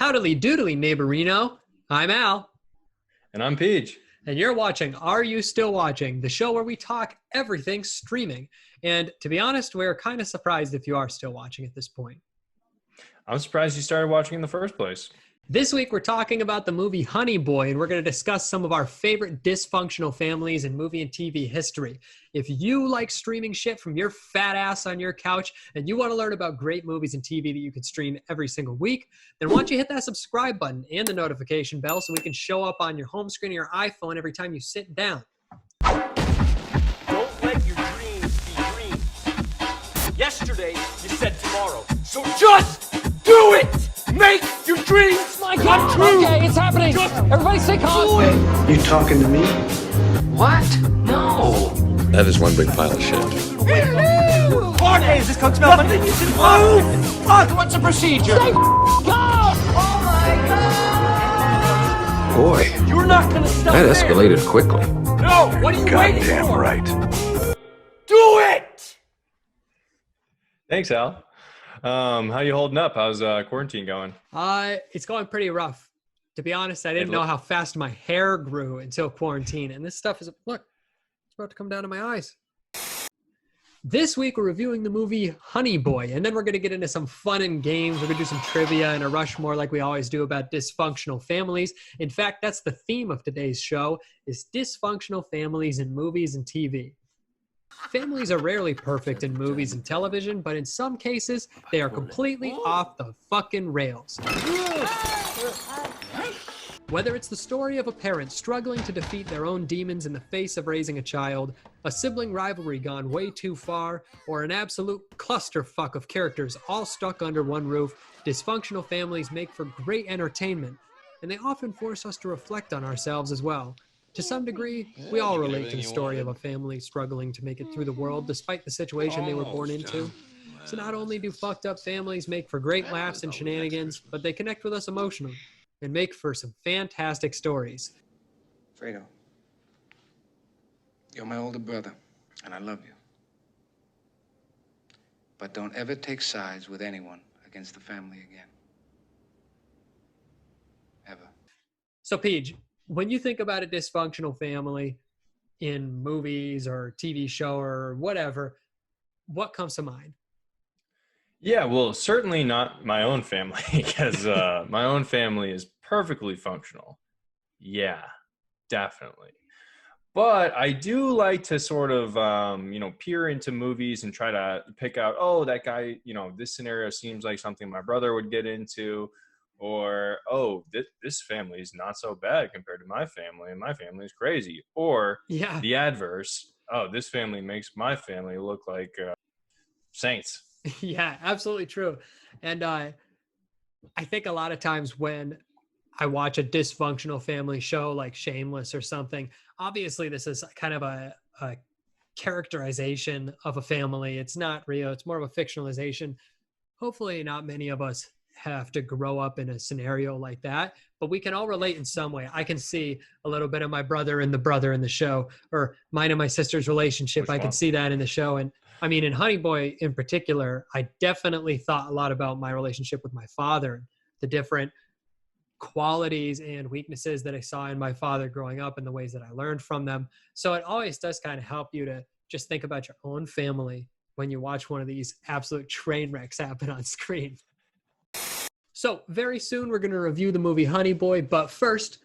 Howdily doodly, neighborino. I'm Al. And I'm Peej. And you're watching Are You Still Watching? The show where we talk everything streaming. And to be honest, we're kind of surprised if you are still watching at this point. I'm surprised you started watching in the first place. This week, we're talking about the movie Honey Boy, and we're going to discuss some of our favorite dysfunctional families in movie and TV history. If you like streaming shit from your fat ass on your couch and you want to learn about great movies and TV that you can stream every single week, then why don't you hit that subscribe button and the notification bell so we can show up on your home screen of your iPhone every time you sit down. Don't let your dreams be dreams. Yesterday, you said tomorrow. So just do it! Make your dreams come true! Okay, it's happening! Everybody stay calm! You talking to me? What? No! That is one big pile of shit. Hey, is this Coke smell? Nothing you can move! Fuck, what's the procedure? Stay calm! Oh my god! Boy, You're not gonna stop that there. escalated quickly. No! What are you waiting Goddamn for? right. Do it! Thanks, Al. How you holding up? How's quarantine going? It's going pretty rough. To be honest, I didn't know how fast my hair grew until quarantine. And this stuff is, look, it's about to come down to my eyes. This week, we're reviewing the movie Honey Boy. And then we're going to get into some fun and games. We're going to do some trivia and a Rushmore like we always do about dysfunctional families. In fact, that's the theme of today's show, is dysfunctional families in movies and TV. Families are rarely perfect in movies and television, but in some cases, they are completely off the fucking rails. Whether it's the story of a parent struggling to defeat their own demons in the face of raising a child, a sibling rivalry gone way too far, or an absolute clusterfuck of characters all stuck under one roof, dysfunctional families make for great entertainment, and they often force us to reflect on ourselves as well. To some degree, we all relate to the story of a family struggling to make it through the world despite the situation they were born into. So not only do fucked up families make for great laughs and shenanigans, but they connect with us emotionally and make for some fantastic stories. Fredo, you're my older brother, and I love you. But don't ever take sides with anyone against the family again. Ever. So, Peej, when you think about a dysfunctional family in movies or TV show or whatever, what comes to mind? Yeah, well, certainly not my own family, because my own family is perfectly functional. Yeah, definitely. But I do like to sort of, peer into movies and try to pick out, oh, that guy, this scenario seems like something my brother would get into. Or, oh, this family is not so bad compared to my family, and my family is crazy. Or the adverse, oh, this family makes my family look like saints. Yeah, absolutely true. And I think a lot of times when I watch a dysfunctional family show like Shameless or something, obviously this is kind of a characterization of a family. It's not real. It's more of a fictionalization. Hopefully not many of us have to grow up in a scenario like that, but we can all relate in some way. I can see a little bit of my brother and the brother in the show, or mine and my sister's relationship. I can see that in the show. And I mean, in Honey Boy in particular, I definitely thought a lot about my relationship with my father, the different qualities and weaknesses that I saw in my father growing up and the ways that I learned from them. So it always does kind of help you to just think about your own family when you watch one of these absolute train wrecks happen on screen. So very soon we're going to review the movie Honey Boy, but first,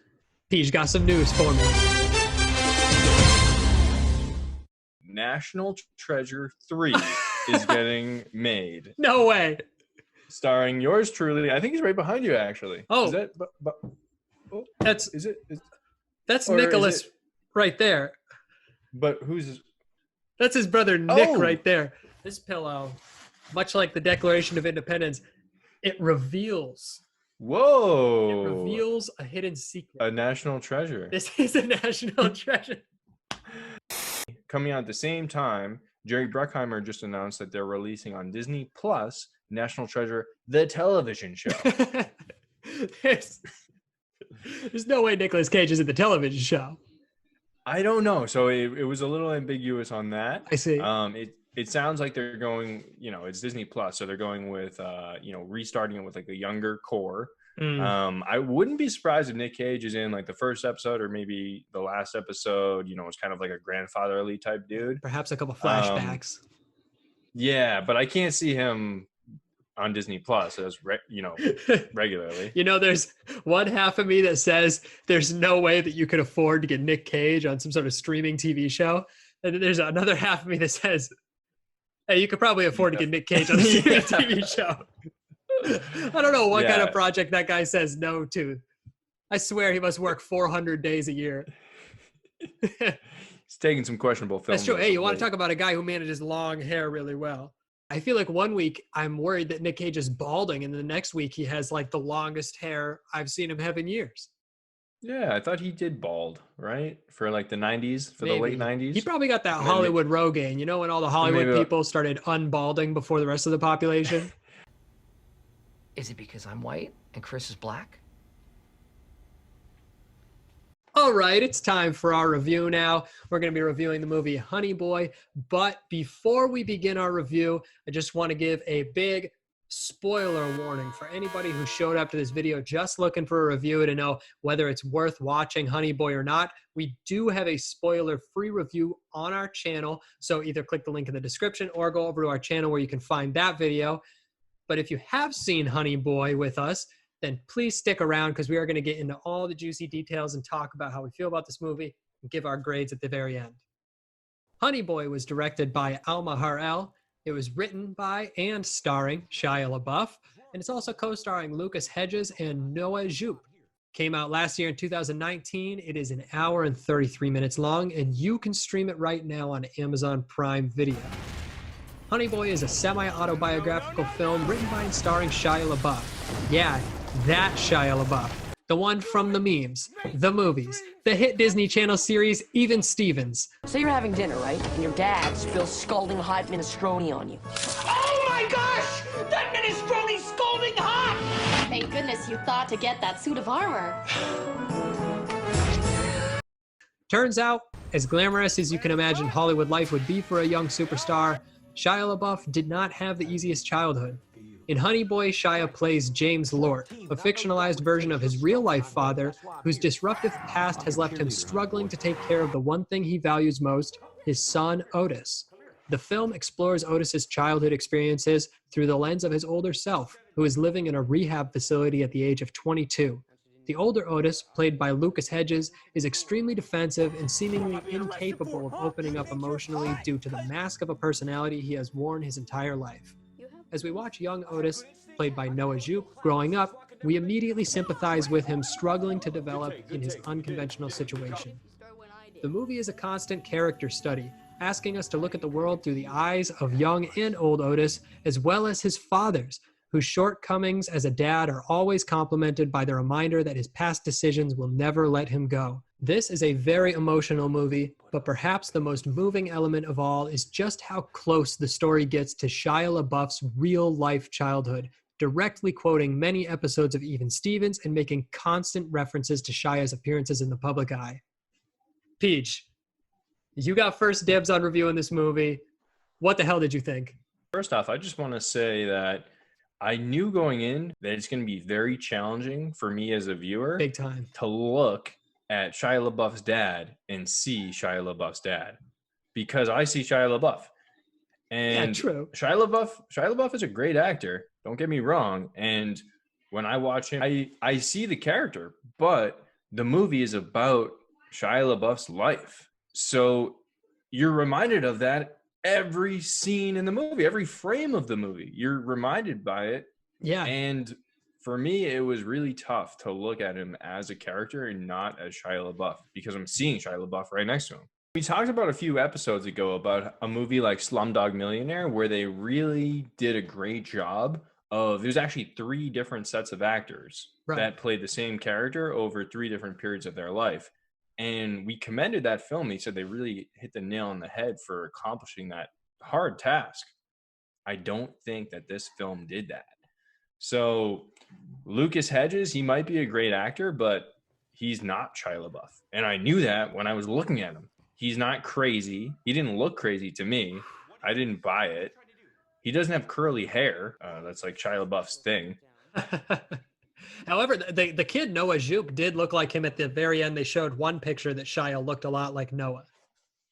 Peej got some news for me. National Treasure 3 is getting made. No way. Starring yours truly. I think he's right behind you, actually. Oh. Is that, that's Nicholas right there. But who's... That's his brother Nick right there. This pillow, much like the Declaration of Independence, it reveals. Whoa. It reveals a hidden secret. A national treasure. This is a national treasure. Coming out at the same time, Jerry Bruckheimer just announced that they're releasing on Disney Plus National Treasure, the television show. There's no way Nicolas Cage is in the television show. I don't know. So it was a little ambiguous on that. I see. it sounds like they're going, it's Disney Plus, so they're going with, restarting it with like a younger core. I wouldn't be surprised if Nick Cage is in like the first episode or maybe the last episode. It's kind of like a grandfatherly type dude. Perhaps a couple flashbacks. Yeah, but I can't see him on Disney Plus as regularly. There's one half of me that says there's no way that you could afford to get Nick Cage on some sort of streaming TV show, and then there's another half of me that says, hey, you could probably afford to get Nick Cage on a streaming TV show. I don't know what kind of project that guy says no to. I swear he must work 400 days a year. He's taking some questionable films. That's true. Hey, you want to talk about a guy who manages long hair really well? I feel like one week I'm worried that Nick Cage is balding, and the next week he has like the longest hair I've seen him have in years. Yeah, I thought he did bald, right? For like the 90s, the late 90s. He probably got that Hollywood Rogaine, when all the Hollywood people started unbalding before the rest of the population. Is it because I'm white and Chris is black? All right, it's time for our review now. We're going to be reviewing the movie Honey Boy. But before we begin our review, I just want to give a big spoiler warning for anybody who showed up to this video just looking for a review to know whether it's worth watching Honey Boy or not. We do have a spoiler-free review on our channel, so either click the link in the description or go over to our channel where you can find that video. But if you have seen Honey Boy with us, then please stick around because we are going to get into all the juicy details and talk about how we feel about this movie and give our grades at the very end. Honey Boy was directed by Alma Har'el. It was written by and starring Shia LaBeouf, and it's also co-starring Lucas Hedges and Noah Jupe. Came out last year in 2019. It is an hour and 33 minutes long, and you can stream it right now on Amazon Prime Video. Honey Boy is a semi-autobiographical film written by and starring Shia LaBeouf. Yeah, that Shia LaBeouf. The one from the memes, the movies, the hit Disney Channel series, Even Stevens. So you're having dinner, right? And your dad spills scalding hot minestrone on you. Oh my gosh! That minestrone's scalding hot! Thank goodness you thought to get that suit of armor. Turns out, as glamorous as you can imagine Hollywood life would be for a young superstar, Shia LaBeouf did not have the easiest childhood. In Honey Boy, Shia plays James Lort, a fictionalized version of his real-life father, whose disruptive past has left him struggling to take care of the one thing he values most, his son, Otis. The film explores Otis's childhood experiences through the lens of his older self, who is living in a rehab facility at the age of 22. The older Otis, played by Lucas Hedges, is extremely defensive and seemingly incapable of opening up emotionally due to the mask of a personality he has worn his entire life. As we watch young Otis, played by Noah Jupe, growing up, we immediately sympathize with him struggling to develop in his unconventional situation. The movie is a constant character study, asking us to look at the world through the eyes of young and old Otis, as well as his father's, whose shortcomings as a dad are always complemented by the reminder that his past decisions will never let him go. This is a very emotional movie, but perhaps the most moving element of all is just how close the story gets to Shia LaBeouf's real-life childhood, directly quoting many episodes of Even Stevens and making constant references to Shia's appearances in the public eye. Peej, you got first dibs on reviewing this movie. What the hell did you think? First off, I just want to say that I knew going in that it's going to be very challenging for me as a viewer Big time. to look at Shia LaBeouf's dad and see Shia LaBeouf's dad, because I see Shia LaBeouf. And yeah, true. Shia LaBeouf is a great actor. Don't get me wrong. And when I watch him, I see the character, but the movie is about Shia LaBeouf's life. So you're reminded of that every scene in the movie, every frame of the movie, you're reminded by it. Yeah. And for me, it was really tough to look at him as a character and not as Shia LaBeouf, because I'm seeing Shia LaBeouf right next to him. We talked about a few episodes ago about a movie like Slumdog Millionaire, where they really did a great job of, there's actually 3 different sets of actors that played the same character over 3 different periods of their life. And we commended that film. He said they really hit the nail on the head for accomplishing that hard task. I don't think that this film did that. So Lucas Hedges, he might be a great actor, but he's not Shia LaBeouf. And I knew that when I was looking at him. He's not crazy. He didn't look crazy to me. I didn't buy it. He doesn't have curly hair. That's like Shia LaBeouf's thing. However, the kid Noah Jupe did look like him at the very end. They showed one picture that Shia looked a lot like Noah.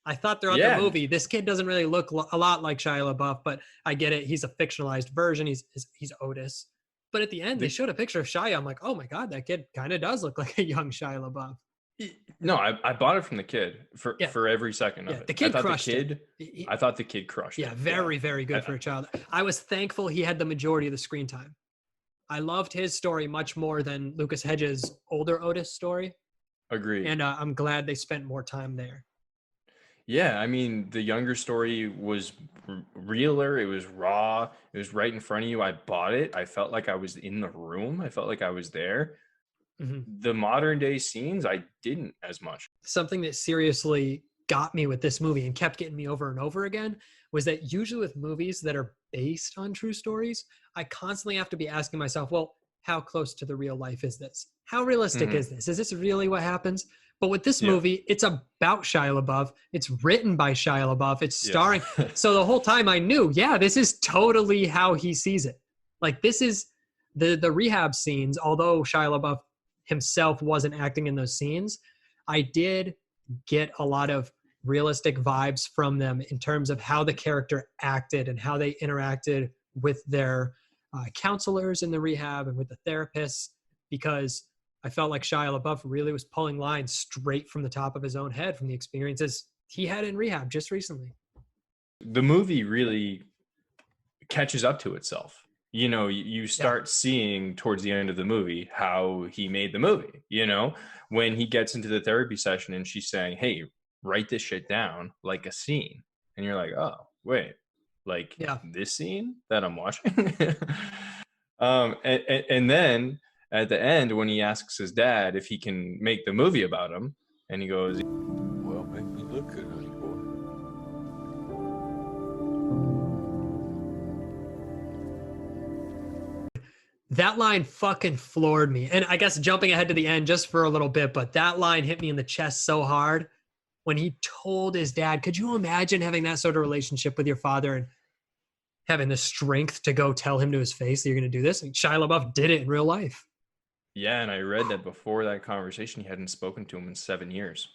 I thought throughout the movie, this kid doesn't really look a lot like Shia LaBeouf, but I get it. He's a fictionalized version. He's Otis. But at the end, they showed a picture of Shia. I'm like, oh my God, that kid kind of does look like a young Shia LaBeouf. No, I bought it from the kid for every second of it. The kid crushed it. I thought the kid crushed it. Yeah, very good for a child. I was thankful he had the majority of the screen time. I loved his story much more than Lucas Hedges' older Otis story. Agreed. And I'm glad they spent more time there. Yeah, I mean, the younger story was realer. It was raw. It was right in front of you. I bought it. I felt like I was in the room. I felt like I was there. Mm-hmm. The modern day scenes, I didn't as much. Something that seriously got me with this movie and kept getting me over and over again was that usually with movies that are based on true stories, I constantly have to be asking myself, well, how close to the real life is this? How realistic is this? Is this really what happens? But with this movie, it's about Shia LaBeouf. It's written by Shia LaBeouf. It's starring. So the whole time I knew, this is totally how he sees it. Like this is the rehab scenes, although Shia LaBeouf himself wasn't acting in those scenes, I did get a lot of realistic vibes from them in terms of how the character acted and how they interacted with their counselors in the rehab and with the therapists, because I felt like Shia LaBeouf really was pulling lines straight from the top of his own head from the experiences he had in rehab just recently. The movie really catches up to itself. You know, you start seeing towards the end of the movie how he made the movie, you know, when he gets into the therapy session and she's saying, hey, write this shit down like a scene. And you're like, oh, wait, like this scene that I'm watching? And then at the end, when he asks his dad if he can make the movie about him, and he goes, well, make me look good, honey boy. That line fucking floored me. And I guess jumping ahead to the end just for a little bit, but that line hit me in the chest so hard when he told his dad. Could you imagine having that sort of relationship with your father and having the strength to go tell him to his face that you're going to do this? And Shia LaBeouf did it in real life. Yeah, and I read that before that conversation, he hadn't spoken to him in 7 years.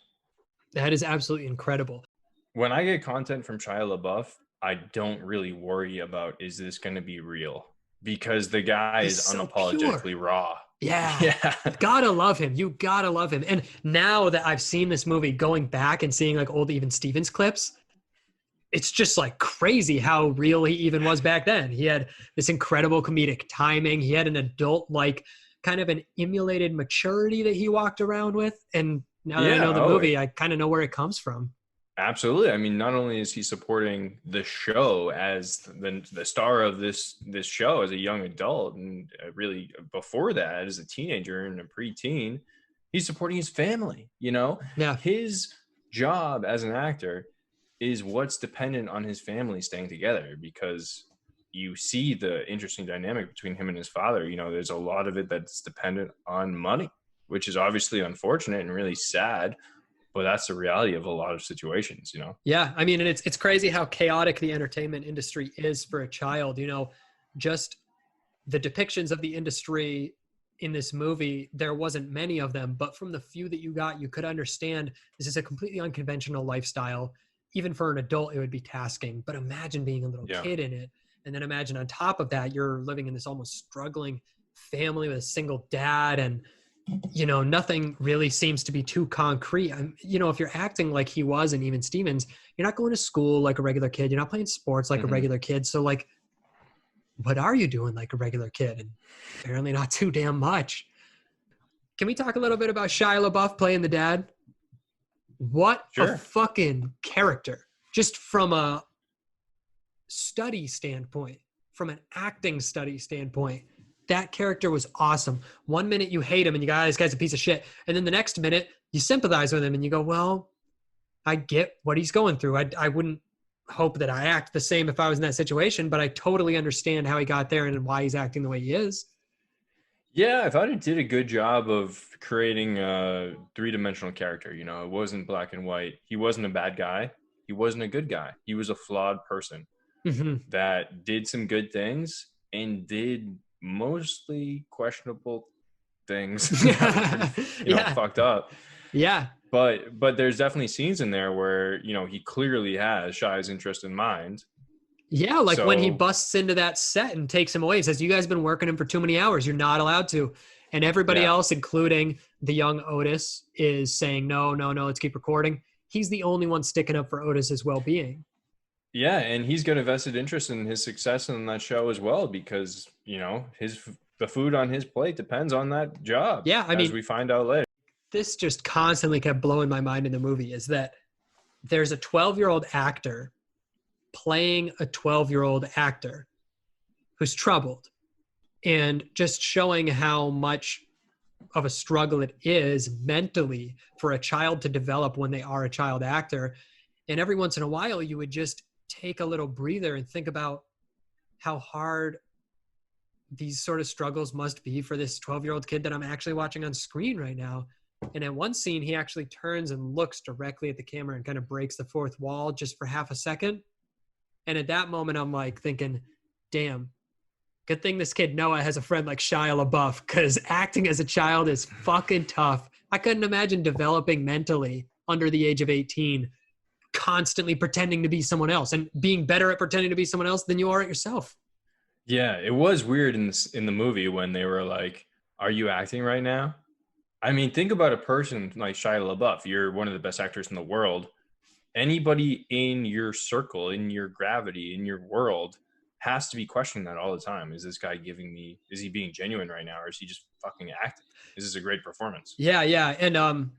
That is absolutely incredible. When I get content from Shia LaBeouf, I don't really worry about, is this going to be real? Because the guy is so unapologetically pure. Raw. Yeah. Gotta love him. You gotta love him. And now that I've seen this movie, going back and seeing like old Even Stevens clips, it's just like crazy how real he even was back then. He had this incredible comedic timing. He had an adult, like kind of an emulated maturity that he walked around with. And now that I know the movie, I kind of know where it comes from. Absolutely. I mean, not only is he supporting the show as the star of this show as a young adult, and really before that as a teenager and a preteen, he's supporting his family, you know? Yeah. His job as an actor is what's dependent on his family staying together, because you see the interesting dynamic between him and his father. You know, there's a lot of it that's dependent on money, which is obviously unfortunate and really sad. But that's the reality of a lot of situations, you know? Yeah. I mean, and it's crazy how chaotic the entertainment industry is for a child, you know, just the depictions of the industry in this movie, there wasn't many of them, but from the few that you got, you could understand this is a completely unconventional lifestyle. Even for an adult, it would be tasking, but imagine being a little kid in it. And then imagine on top of that, you're living in this almost struggling family with a single dad, and you know, nothing really seems to be too concrete. You know, if you're acting like he was in Even Stevens, you're not going to school like a regular kid. You're not playing sports like a regular kid. So like, what are you doing like a regular kid? And apparently not too damn much. Can we talk a little bit about Shia LaBeouf playing the dad? What a fucking character. Just from a study standpoint, from an acting study standpoint. That character was awesome. 1 minute you hate him and you go, this guy's a piece of shit. And then the next minute you sympathize with him and you go, well, I get what he's going through. I wouldn't hope that I act the same if I was in that situation, but I totally understand how he got there and why he's acting the way he is. Yeah, I thought it did a good job of creating a three-dimensional character. You know, it wasn't black and white. He wasn't a bad guy. He wasn't a good guy. He was a flawed person that did some good things and did mostly questionable things that were pretty, fucked up. Yeah. But there's definitely scenes in there where, he clearly has Shia's interest in mind. Yeah, like when he busts into that set and takes him away and says, you guys have been working him for too many hours. You're not allowed to. And everybody else, including the young Otis, is saying, no, let's keep recording. He's the only one sticking up for Otis's well-being. Yeah, and he's got a vested interest in his success in that show as well because, the food on his plate depends on that job. Yeah, I mean, as we find out later. This just constantly kept blowing my mind in the movie is that there's a 12-year-old actor playing a 12-year-old actor who's troubled and just showing how much of a struggle it is mentally for a child to develop when they are a child actor. And every once in a while, you would just take a little breather and think about how hard these sort of struggles must be for this 12-year-old kid that I'm actually watching on screen right now. And in one scene, he actually turns and looks directly at the camera and kind of breaks the fourth wall just for half a second. And at that moment, I'm like thinking, damn, good thing this kid Noah has a friend like Shia LaBeouf, because acting as a child is fucking tough. I couldn't imagine developing mentally under the age of 18, constantly pretending to be someone else and being better at pretending to be someone else than you are at yourself. Yeah, it was weird in the movie when they were like, are you acting right now? I mean, think about a person like Shia LaBeouf. You're one of the best actors in the world. Anybody in your circle, in your gravity, in your world has to be questioning that all the time. Is this guy is he being genuine right now? Or is he just fucking acting? Is this a great performance? Yeah. And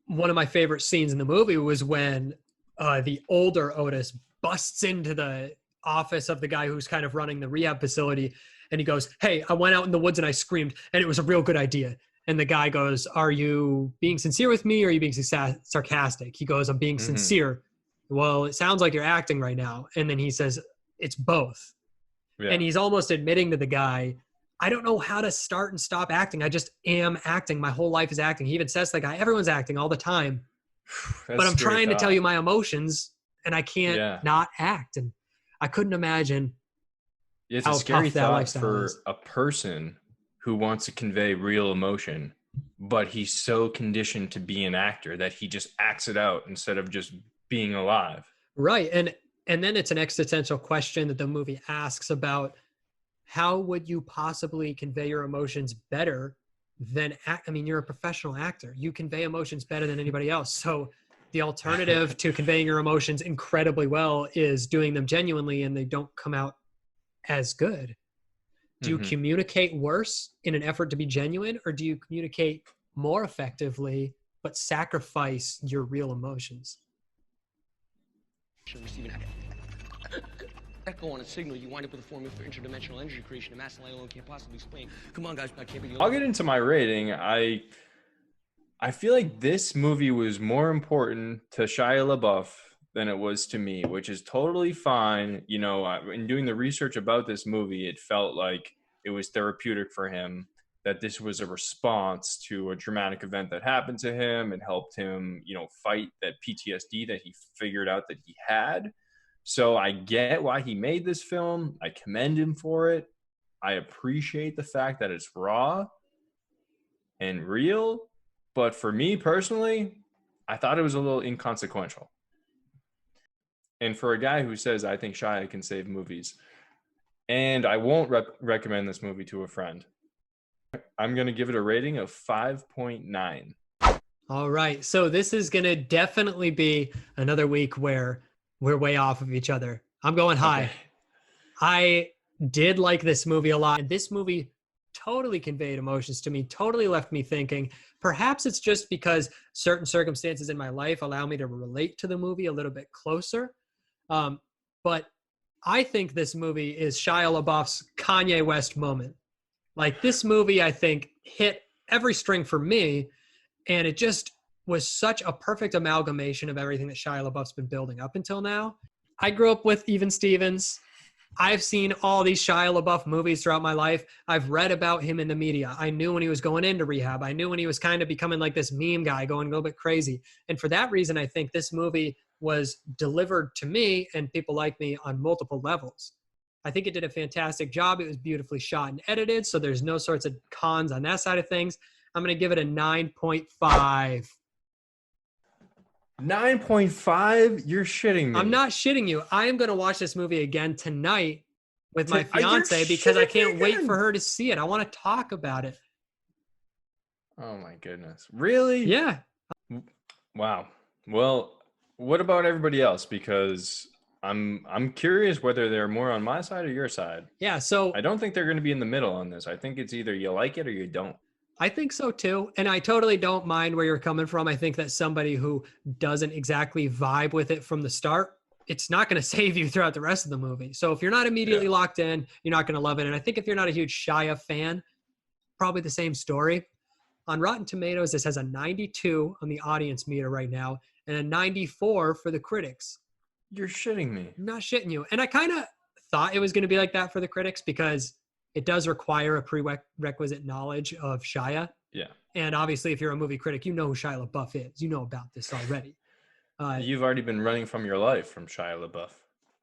one of my favorite scenes in the movie was when the older Otis busts into the office of the guy who's kind of running the rehab facility. And he goes, hey, I went out in the woods and I screamed and it was a real good idea. And the guy goes, are you being sincere with me or are you being sarcastic? He goes, I'm being sincere. Well, it sounds like you're acting right now. And then he says, it's both. Yeah. And he's almost admitting to the guy, I don't know how to start and stop acting. I just am acting. My whole life is acting. He even says to the guy, everyone's acting all the time. But I'm trying to tell you my emotions and I can't not act. And I couldn't imagine it's a scary thought for a person who wants to convey real emotion, but he's so conditioned to be an actor that he just acts it out instead of just being alive. Right. And then it's an existential question that the movie asks about how would you possibly convey your emotions better than you're a professional actor. You convey emotions better than anybody else. So the alternative to conveying your emotions incredibly well is doing them genuinely and they don't come out as good. Do you communicate worse in an effort to be genuine, or do you communicate more effectively but sacrifice your real emotions? Echo on a signal, you wind up with a formula for interdimensional energy creation. A mass light alone can't possibly explain. Come on, guys, I can't be the only. I'll get into my rating. I feel like this movie was more important to Shia LaBeouf than it was to me, which is totally fine. In doing the research about this movie, it felt like it was therapeutic for him, that this was a response to a traumatic event that happened to him and helped him, fight that PTSD that he figured out that he had. So I get why he made this film. I commend him for it. I appreciate the fact that it's raw and real. But for me personally, I thought it was a little inconsequential. And for a guy who says, I think Shia can save movies, and I won't recommend this movie to a friend, I'm going to give it a rating of 5.9. All right. So this is going to definitely be another week where we're way off of each other. I'm going high. Okay. I did like this movie a lot. And this movie totally conveyed emotions to me, totally left me thinking. Perhaps it's just because certain circumstances in my life allow me to relate to the movie a little bit closer. But I think this movie is Shia LaBeouf's Kanye West moment. Like, this movie, I think, hit every string for me, and it just was such a perfect amalgamation of everything that Shia LaBeouf's been building up until now. I grew up with Even Stevens. I've seen all these Shia LaBeouf movies throughout my life. I've read about him in the media. I knew when he was going into rehab. I knew when he was kind of becoming like this meme guy, going a little bit crazy. And for that reason, I think this movie was delivered to me and people like me on multiple levels. I think it did a fantastic job. It was beautifully shot and edited, so there's no sorts of cons on that side of things. I'm going to give it a 9.5. 9.5? You're shitting me. I'm not shitting you. I am going to watch this movie again tonight with my You're fiance because I can't wait again. for her to see it. I want to talk about it. Oh my goodness. Really? Yeah. Wow. Well, what about everybody else? Because I'm curious whether they're more on my side or your side. Yeah. So I don't think they're going to be in the middle on this. I think it's either you like it or you don't. I think so too. And I totally don't mind where you're coming from. I think that somebody who doesn't exactly vibe with it from the start, it's not going to save you throughout the rest of the movie. So if you're not immediately locked in, you're not going to love it. And I think if you're not a huge Shia fan, probably the same story. On Rotten Tomatoes, this has a 92 on the audience meter right now and a 94 for the critics. You're shitting me. I'm not shitting you. And I kind of thought it was going to be like that for the critics because it does require a prerequisite knowledge of Shia. Yeah. And obviously, if you're a movie critic, you know who Shia LaBeouf is. You know about this already. You've already been running from your life from Shia LaBeouf.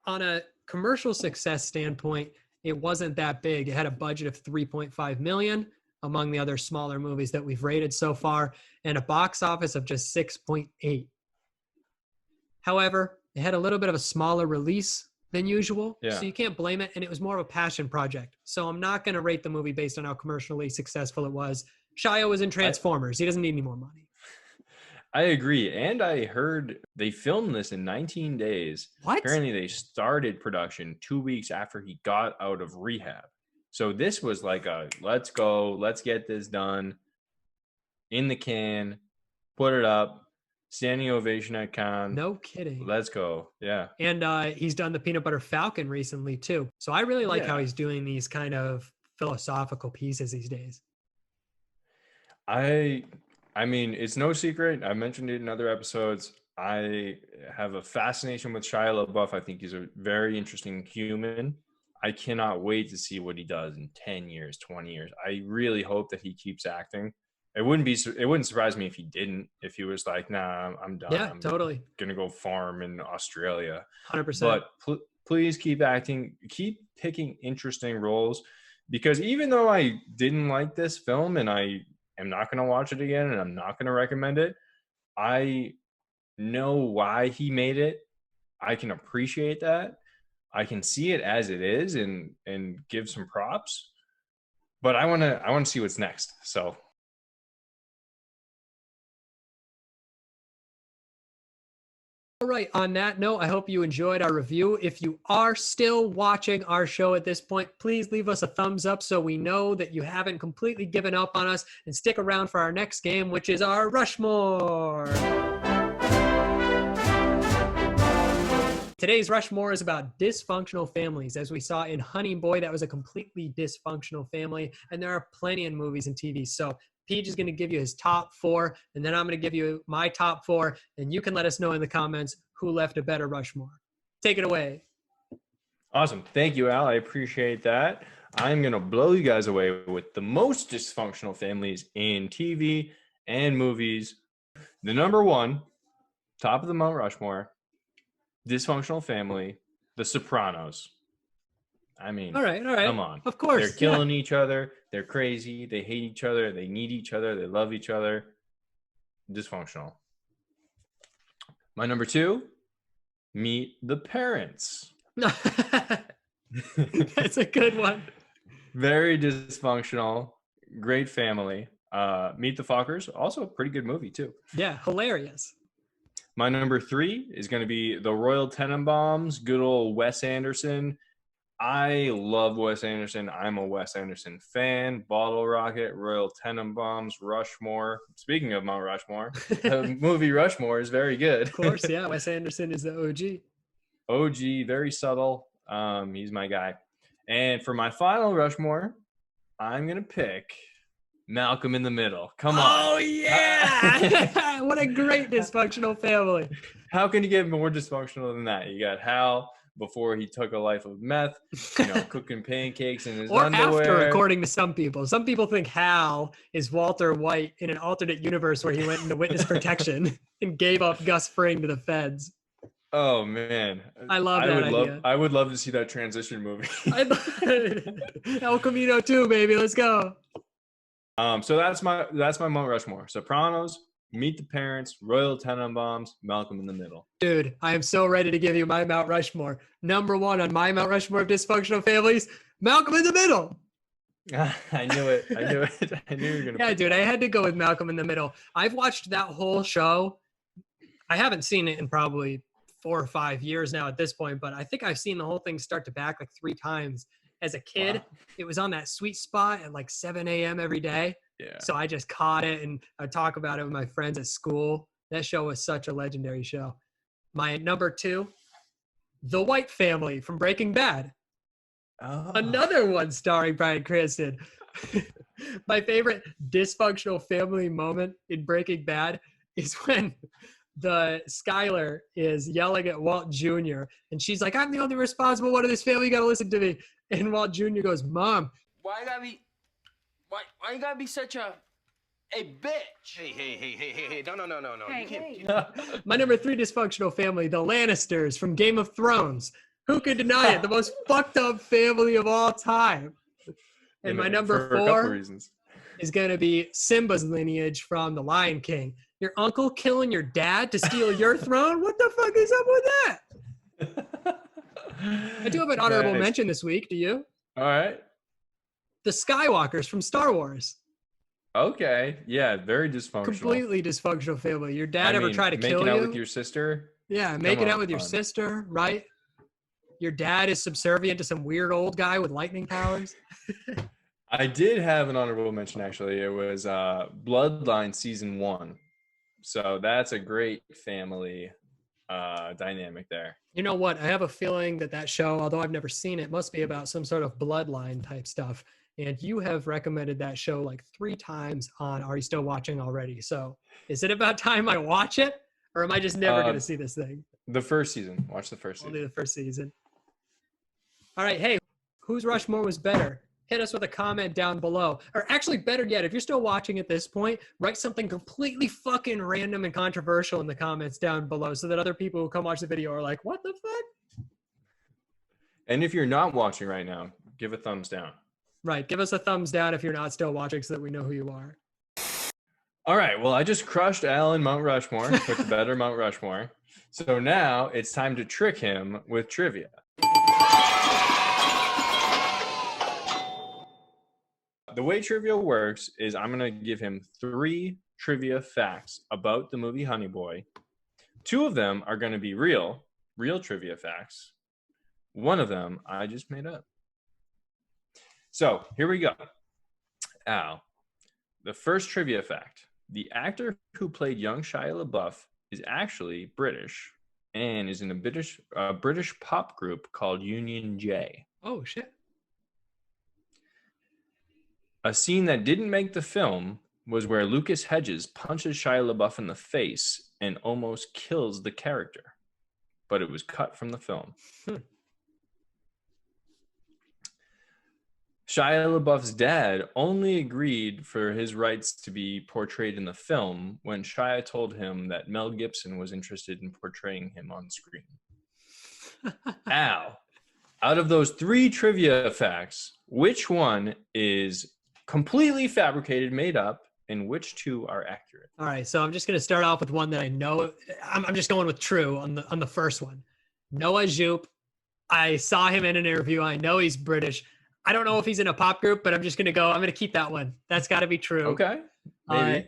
On a commercial success standpoint, it wasn't that big. It had a budget of $3.5 million among the other smaller movies that we've rated so far, and a box office of just 6.8. However, it had a little bit of a smaller release than usual, so you can't blame it, and it was more of a passion project. So I'm not going to rate the movie based on how commercially successful it was. Shia was in Transformers. He doesn't need any more money. I agree. And I heard they filmed this in 19 days. What? Apparently they started production 2 weeks after he got out of rehab. So this was like a, let's go, let's get this done, in the can, put it up, standing ovation at Cannes. No kidding. Let's go. Yeah. And he's done the Peanut Butter Falcon recently too. So I really like how he's doing these kind of philosophical pieces these days. I mean, it's no secret. I mentioned it in other episodes. I have a fascination with Shia LaBeouf. I think he's a very interesting human. I cannot wait to see what he does in 10 years, 20 years. I really hope that he keeps acting. It wouldn't surprise me if he didn't, if he was like, nah, I'm done. Yeah, I'm totally. going to go farm in Australia. 100%. But please keep acting, keep picking interesting roles, because even though I didn't like this film and I am not going to watch it again and I'm not going to recommend it, I know why he made it. I can appreciate that. I can see it as it is and give some props, but I want to see what's next. So all right. On that note, I hope you enjoyed our review. If you are still watching our show at this point, please leave us a thumbs up so we know that you haven't completely given up on us, and stick around for our next game, which is our Rushmore. Today's Rushmore is about dysfunctional families. As we saw in Honey Boy, that was a completely dysfunctional family, and there are plenty of movies and TV. So Peej is going to give you his top 4, and then I'm going to give you my top 4, and you can let us know in the comments who left a better Rushmore. Take it away. awesome. Thank you, Al. I appreciate that. I'm going to blow you guys away with the most dysfunctional families in TV and movies. The number 1, top of the Mount Rushmore, dysfunctional family, The Sopranos. I mean, All right. come on. Of course. They're killing each other. They're crazy. They hate each other. They need each other. They love each other. Dysfunctional. My number 2, Meet the Parents. That's a good one. Very dysfunctional. Great family. Meet the Fockers. Also a pretty good movie, too. Yeah, hilarious. My number 3 is going to be The Royal Tenenbaums. Good old Wes Anderson. I love Wes Anderson. I'm a Wes Anderson fan. Bottle Rocket, Royal Tenenbaums, Rushmore. Speaking of Mount Rushmore, the movie Rushmore is very good. Of course, yeah. Wes Anderson is the OG. OG, very subtle. He's my guy. And for my final Rushmore, I'm going to pick Malcolm in the Middle. Come on. Oh, yeah. What a great dysfunctional family. How can you get more dysfunctional than that? You got Hal before he took a life of meth, cooking pancakes in his underwear. After, according to some people. Some people think Hal is Walter White in an alternate universe where he went into witness protection and gave up Gus Fring to the feds. Oh man, I love that idea. I would love to see that transition movie. El Camino too, baby. Let's go. So that's my Mount Rushmore. Sopranos, Meet the Parents, Royal Tenenbaums, Malcolm in the Middle. Dude, I am so ready to give you my Mount Rushmore. Number 1 on my Mount Rushmore of dysfunctional families, Malcolm in the Middle. I knew it. I knew it. I knew you were gonna. Yeah, dude, I had to go with Malcolm in the Middle. I've watched that whole show. I haven't seen it in probably 4 or 5 years now at this point, but I think I've seen the whole thing start to back like 3 times. As a kid, Wow. It was on that sweet spot at like 7 a.m. every day. Yeah. So I just caught it and I talk about it with my friends at school. That show was such a legendary show. My number 2, The White Family from Breaking Bad. Oh. Another one starring Bryan Cranston. My favorite dysfunctional family moment in Breaking Bad is when the Skylar is yelling at Walt Jr. and she's like, I'm the only responsible one of this family. You got to listen to me. And Walt Jr. goes, Mom. Why you gotta be such a bitch? Hey, no. Hey, My number 3 dysfunctional family, the Lannisters from Game of Thrones. Who could deny it? The most fucked up family of all time. And my number 4 is going to be Simba's lineage from The Lion King. Your uncle killing your dad to steal your throne? What the fuck is up with that? I do have an honorable mention this week. Do you? All right. The Skywalkers from Star Wars. Okay. Yeah. Very dysfunctional. Completely dysfunctional family. Your dad ever tried to kill you? Making out with your sister? Yeah, making out with your sister, right? Your dad is subservient to some weird old guy with lightning powers. I did have an honorable mention, actually. It was Bloodline Season 1. So that's a great family dynamic there. You know what? I have a feeling that show, although I've never seen it, must be about some sort of bloodline type stuff. And you have recommended that show like 3 times on Are You Still Watching already? So is it about time I watch it? Or am I just never going to see this thing? The first season. Watch the first season. Only the first season. All right. Hey, whose Rushmore was better? Hit us with a comment down below. Or actually, better yet, if you're still watching at this point, write something completely fucking random and controversial in the comments down below so that other people who come watch the video are like, what the fuck? And if you're not watching right now, give a thumbs down. Right. Give us a thumbs down if you're not still watching so that we know who you are. All right. Well, I just crushed Alan Mount Rushmore with the better Mount Rushmore. So now it's time to trick him with trivia. The way trivia works is I'm going to give him 3 trivia facts about the movie Honey Boy. 2 of them are going to be real trivia facts. 1 of them I just made up. So here we go. Al, the first trivia fact. The actor who played young Shia LaBeouf is actually British and is in a British pop group called Union J. Oh, shit. A scene that didn't make the film was where Lucas Hedges punches Shia LaBeouf in the face and almost kills the character, but it was cut from the film. Shia LaBeouf's dad only agreed for his rights to be portrayed in the film when Shia told him that Mel Gibson was interested in portraying him on screen. Al, out of those 3 trivia facts, which one is completely fabricated, made up, and which 2 are accurate? All right, so I'm just going to start off with one that I know. I'm just going with true on the first one. Noah Jupe. I saw him in an interview. I know he's British. I don't know if he's in a pop group, but I'm just going to go. I'm going to keep that one. That's got to be true. Okay, maybe.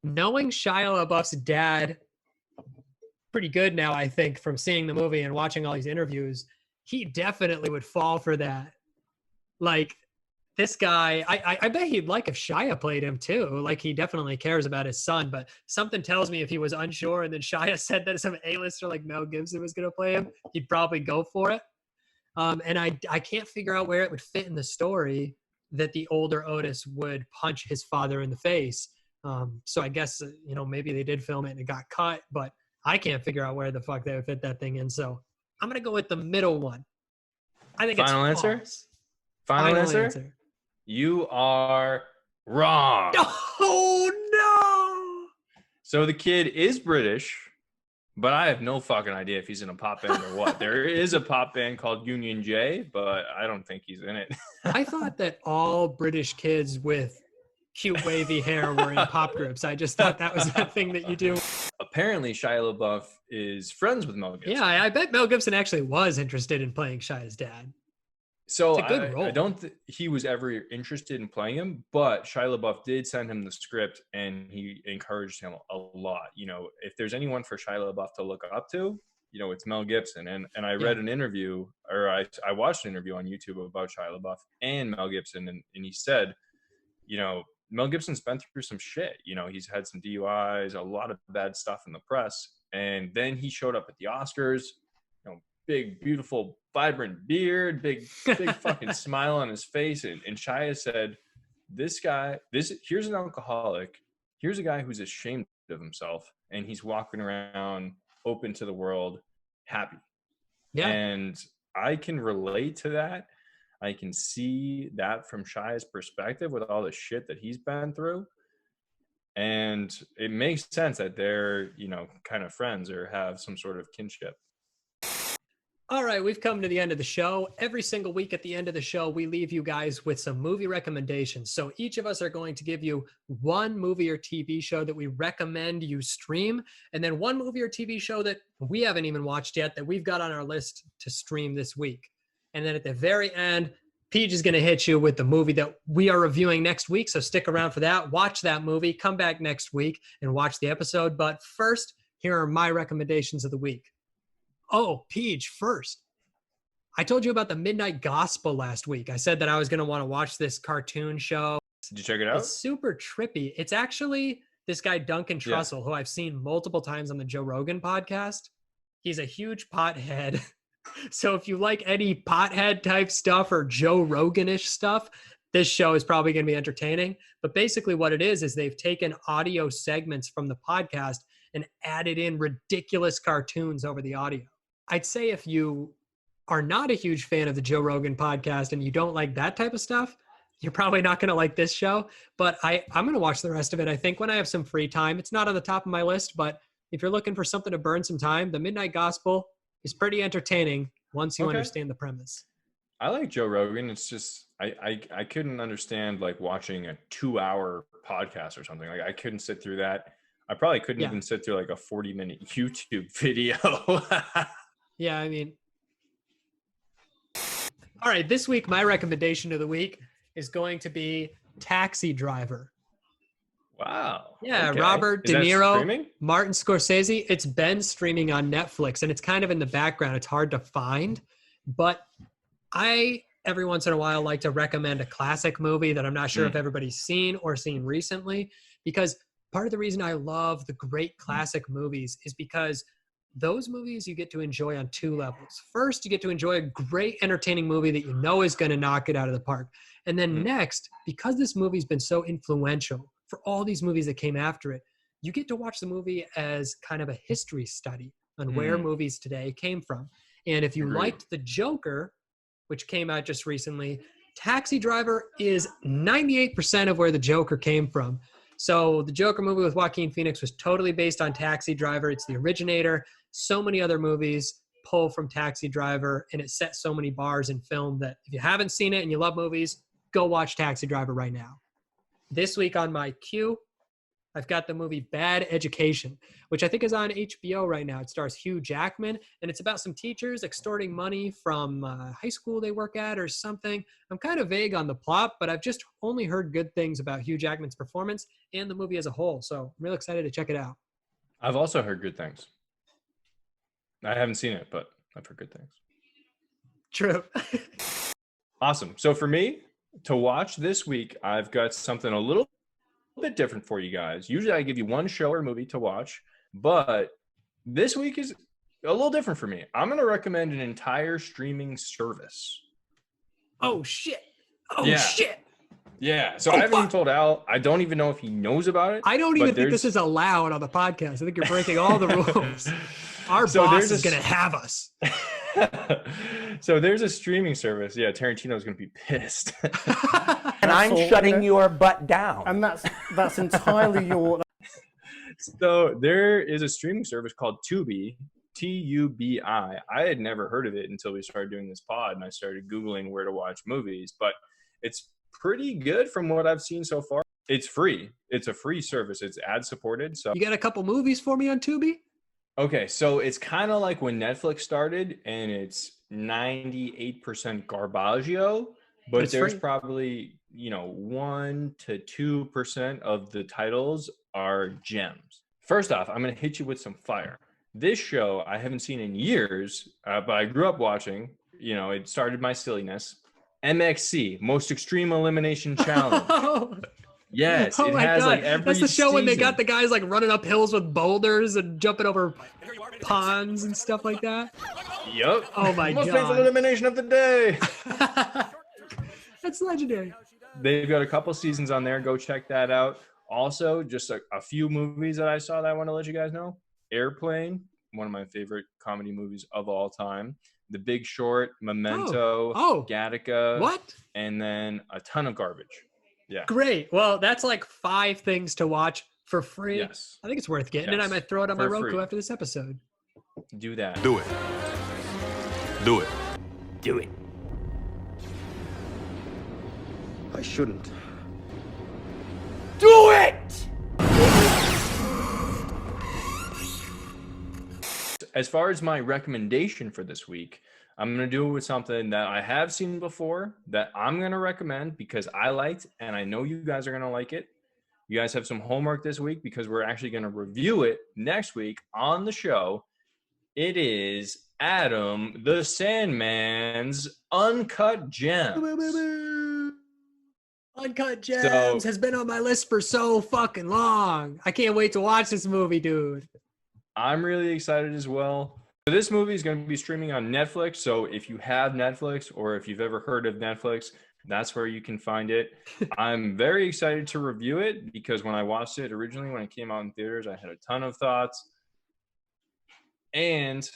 Knowing Shia LaBeouf's dad pretty good now, I think, from seeing the movie and watching all these interviews, he definitely would fall for that. Like, this guy, I bet he'd like if Shia played him too. Like, he definitely cares about his son, but something tells me if he was unsure and then Shia said that some A-lister like Mel Gibson was going to play him, he'd probably go for it. And I can't figure out where it would fit in the story that the older Otis would punch his father in the face. So I guess, maybe they did film it and it got cut, but I can't figure out where the fuck they would fit that thing in. So I'm going to go with the middle one. I think Final it's answer? false. Final answer? You are wrong. Oh, no. So the kid is British, but I have no fucking idea if he's in a pop band or what. There is a pop band called Union J, but I don't think he's in it. I thought that all British kids with cute wavy hair were in pop groups. I just thought that was that thing that you do. Apparently, Shia LaBeouf is friends with Mel Gibson. Yeah, I bet Mel Gibson actually was interested in playing Shia's dad. So It's a good role. I don't think he was ever interested in playing him, but Shia LaBeouf did send him the script and he encouraged him a lot. You know, if there's anyone for Shia LaBeouf to look up to, you know, it's Mel Gibson. And I read an interview, or I watched an interview on YouTube about Shia LaBeouf and Mel Gibson, and he said, you know, Mel Gibson's been through some shit. You know, he's had some DUIs, a lot of bad stuff in the press. And then he showed up at the Oscars, you know, big, beautiful, vibrant beard, big fucking smile on his face. And Shia said, here's an alcoholic. Here's a guy who's ashamed of himself. And he's walking around open to the world, happy. Yeah. And I can relate to that. I can see that from Shia's perspective with all the shit that he's been through. And it makes sense that they're, you know, kind of friends or have some sort of kinship. All right, we've come to the end of the show. Every single week at the end of the show, we leave you guys with some movie recommendations. So each of us are going to give you one movie or TV show that we recommend you stream, and then one movie or TV show that we haven't even watched yet that we've got on our list to stream this week. And then at the very end, Peej is going to hit you with the movie that we are reviewing next week. So stick around for that. Watch that movie. Come back next week and watch the episode. But first, here are my recommendations of the week. Oh, Peej, first. I told you about the Midnight Gospel last week. I said that I was going to want to watch this cartoon show. Did you check it out? It's super trippy. It's actually this guy, Duncan Trussell, who I've seen multiple times on the Joe Rogan podcast. He's a huge pothead. So if you like any pothead type stuff or Joe Rogan-ish stuff, this show is probably going to be entertaining. But basically what it is they've taken audio segments from the podcast and added in ridiculous cartoons over the audio. I'd say if you are not a huge fan of the Joe Rogan podcast and you don't like that type of stuff, you're probably not going to like this show. But I'm going to watch the rest of it, I think, when I have some free time. It's not on the top of my list, but if you're looking for something to burn some time, the Midnight Gospel is pretty entertaining once you understand the premise. I like Joe Rogan. It's just I couldn't understand like watching a 2-hour podcast or something. Like I couldn't sit through that. I probably couldn't even sit through like a 40-minute YouTube video. Yeah, I mean. All right, this week my recommendation of the week is going to be Taxi Driver. Wow. Yeah, okay. Robert Is De that Niro, streaming? Martin Scorsese. It's been streaming on Netflix, and it's kind of in the background. It's hard to find, but I every once in a while like to recommend a classic movie that I'm not sure if everybody's seen or seen recently, because part of the reason I love the great classic movies is because those movies you get to enjoy on two levels. First, you get to enjoy a great entertaining movie that you know is going to knock it out of the park. And then next, because this movie's been so influential for all these movies that came after it, you get to watch the movie as kind of a history study on where movies today came from. And if you liked The Joker, which came out just recently, Taxi Driver is 98% of where The Joker came from. So the Joker movie with Joaquin Phoenix was totally based on Taxi Driver. It's the originator. So many other movies pull from Taxi Driver, and it set so many bars in film that if you haven't seen it and you love movies, go watch Taxi Driver right now. This week on my queue, I've got the movie Bad Education, which I think is on HBO right now. It stars Hugh Jackman, and it's about some teachers extorting money from high school they work at or something. I'm kind of vague on the plot, but I've just only heard good things about Hugh Jackman's performance and the movie as a whole. So I'm really excited to check it out. I've also heard good things. I haven't seen it, but I've heard good things. True. Awesome. So for me to watch this week, I've got something a little bit different for you guys. Usually I give you one show or movie to watch, but this week is a little different for me. I'm going to recommend an entire streaming service. Oh, shit. Oh, yeah. shit. Yeah. So I haven't even told Al. I don't even know if he knows about it. I don't even think this is allowed on the podcast. I think you're breaking all the rules. Our boss is going to have us. So there's a streaming service. Yeah, Tarantino's going to be pissed. And I'm shutting your butt down. And that's entirely your... So there is a streaming service called Tubi, Tubi. I had never heard of it until we started doing this pod, and I started Googling where to watch movies. But it's pretty good from what I've seen so far. It's free. It's a free service. It's ad supported. So You got a couple movies for me on Tubi? okay, so it's kind of like when Netflix started, and it's 98% garbaggio, but it's there's free. probably 1 to 2% of the titles are gems. First off, I'm gonna hit you with some fire. This show I haven't seen in years, but I grew up watching. It started my silliness. MXC, Most Extreme Elimination Challenge. Yes, Oh it my has God. like every That's the show when they got season. the guys like running up hills with boulders and jumping over ponds and stuff like that. Yup. Oh my Most painful God. elimination of the day. That's legendary. They've got a couple seasons on there. Go check that out. Also, just a few movies that I saw that I want to let you guys know. Airplane, one of my favorite comedy movies of all time. The Big Short, Memento, Gattaca. What? And then a ton of garbage. Yeah. Great. Well, that's like 5 things to watch for free. Yes. I think it's worth getting, and I Yes. might throw it on my For Roku free. after this episode. Do that. Do it. Do it. Do it. I shouldn't. Do it! As far as my recommendation for this week, I'm going to do it with something that I have seen before that I'm going to recommend because I liked, and I know you guys are going to like it. You guys have some homework this week because we're actually going to review it next week on the show. It is Adam the Sandman's Uncut Gems. Uncut Gems has been on my list for so fucking long. I can't wait to watch this movie, dude. I'm really excited as well. So this movie is going to be streaming on Netflix. So if you have Netflix or if you've ever heard of Netflix, that's where you can find it. I'm very excited to review it because when I watched it originally, when it came out in theaters, I had a ton of thoughts. And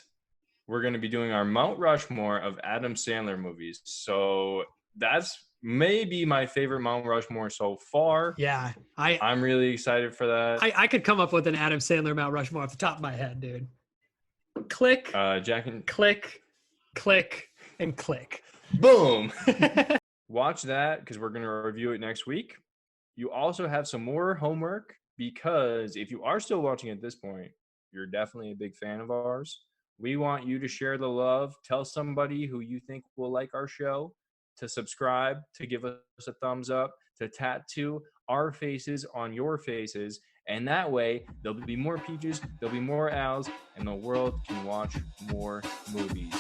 we're going to be doing our Mount Rushmore of Adam Sandler movies. So that's maybe my favorite Mount Rushmore so far. Yeah, I'm really excited for that. I could come up with an Adam Sandler Mount Rushmore off the top of my head, dude. Click, Jack and click, click, and click. boom. Watch that because we're going to review it next week. You also have some more homework because if you are still watching at this point, you're definitely a big fan of ours. We want you to share the love. Tell somebody who you think will like our show to subscribe, to give us a thumbs up, to tattoo our faces on your faces. And that way, there'll be more Peaches, there'll be more Als, and the world can watch more movies.